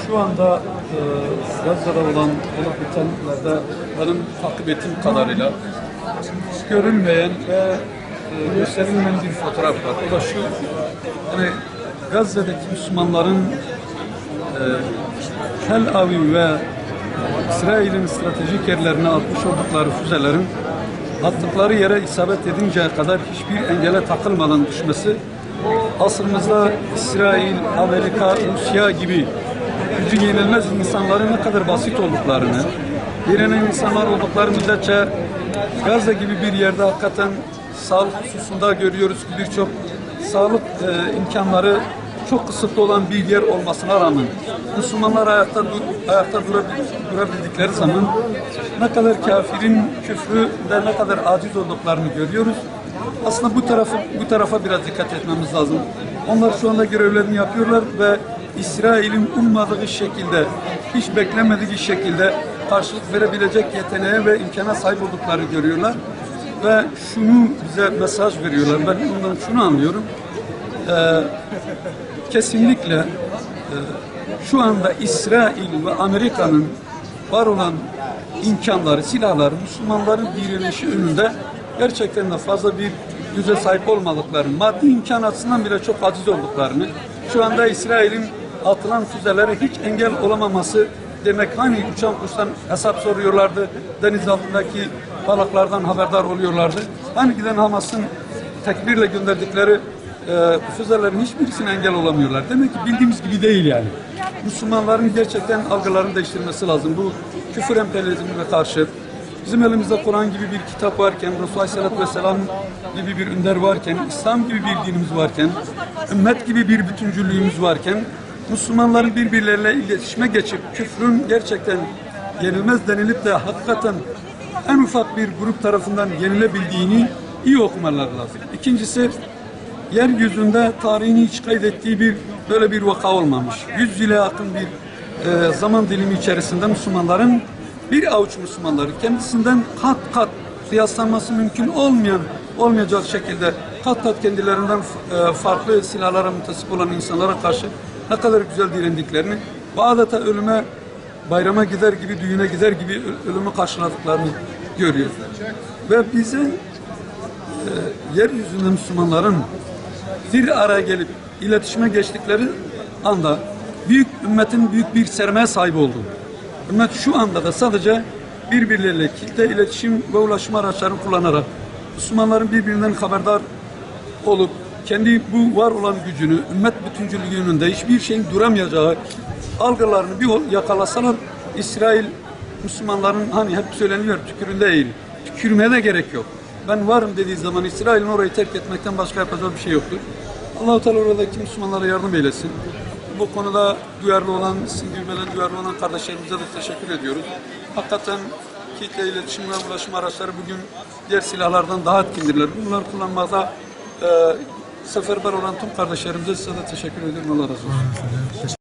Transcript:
Şu anda Gazze'de olan bitenlerde benim takip ettiğim kadarıyla görünmeyen ve gösterilmeyen bir fotoğraf var. O da şu, yani Gazze'deki Müslümanların Tel Aviv ve İsrail'in stratejik yerlerine atmış oldukları füzelerin attıkları yere isabet edinceye kadar hiçbir engele takılmadan düşmesi, asrımızda İsrail, Amerika, Rusya gibi gücü yenilmez insanların ne kadar basit olduklarını, direnen insanlar oldukları müddetçe Gazze gibi bir yerde hakikaten sağlık hususunda görüyoruz ki birçok sağlık imkanları çok kısıtlı olan bir yer olmasına rağmen Müslümanlar ayakta durabildikleri zaman ne kadar kafirin küfrü de ne kadar aciz olduklarını görüyoruz. Aslında bu tarafa biraz dikkat etmemiz lazım. Onlar şu anda görevlerini yapıyorlar ve İsrail'in ummadığı şekilde, hiç beklemediği şekilde karşılık verebilecek yeteneğe ve imkana sahip olduklarını görüyorlar. Ve şunu bize mesaj veriyorlar. Ben ondan şunu anlıyorum. Kesinlikle şu anda İsrail ve Amerika'nın var olan imkanları, silahları Müslümanların direnişi önünde gerçekten de fazla bir güce sahip olmadıklarını, maddi imkan açısından bile çok aciz olduklarını, şu anda İsrail'in atılan füzelere hiç engel olamaması demek, hani uçan kuştan hesap soruyorlardı, deniz altındaki balıklardan haberdar oluyorlardı. Hani giden Hamas'ın tekbirle gönderdikleri füzelerin hiçbirisine engel olamıyorlar. Demek ki bildiğimiz gibi değil yani. Müslümanların gerçekten algılarını değiştirmesi lazım. Bu küfür emperyalizmine karşı bizim elimizde Kur'an gibi bir kitap varken, Resulullah Aleyhisselatü Vesselam gibi bir önder varken, İslam gibi bir dinimiz varken, ümmet gibi bir bütüncüllüğümüz varken, Müslümanların birbirleriyle iletişime geçip küfrün gerçekten yenilmez denilip de hakikaten en ufak bir grup tarafından yenilebildiğini iyi okumaları lazım. İkincisi, yeryüzünde tarihin hiç kaydettiği böyle bir vaka olmamış. 100 yıla yakın bir zaman dilimi içerisinde Müslümanların, bir avuç Müslümanları kendisinden kat kat kıyaslanması mümkün olmayacak şekilde kat kat kendilerinden farklı silahlara mutasip olan insanlara karşı ne kadar güzel direndiklerini ve adeta ölüme, bayrama gider gibi, düğüne gider gibi ölümü karşıladıklarını görüyoruz. Ve bize yeryüzünde Müslümanların bir araya gelip iletişime geçtikleri anda ümmetin büyük bir sermaye sahibi oldu. Ümmet şu anda da sadece birbirleriyle kitle iletişim ve ulaşma araçlarını kullanarak Müslümanların birbirinden haberdar olup kendi bu var olan gücünü, ümmet bütüncülüğü önünde hiçbir şeyin duramayacağı algılarını bir yakalasalar, İsrail Müslümanların, hani hep söyleniyor, tüküründe eğil. Tükürmeye de gerek yok. Ben varım dediği zaman İsrail'in orayı terk etmekten başka yapacağı bir şey yoktur. Allah-u Teala oradaki Müslümanlara yardım eylesin. Bu konuda duyarlı olan, sindirmeden duyarlı olan kardeşlerimize de teşekkür ediyoruz. Hakikaten kitle iletişim ve ulaşım araçları bugün diğer silahlardan daha etkindirler. Bunları kullanmada seferber olan tüm kardeşlerimize size de teşekkür ediyorum. Allah razı olsun.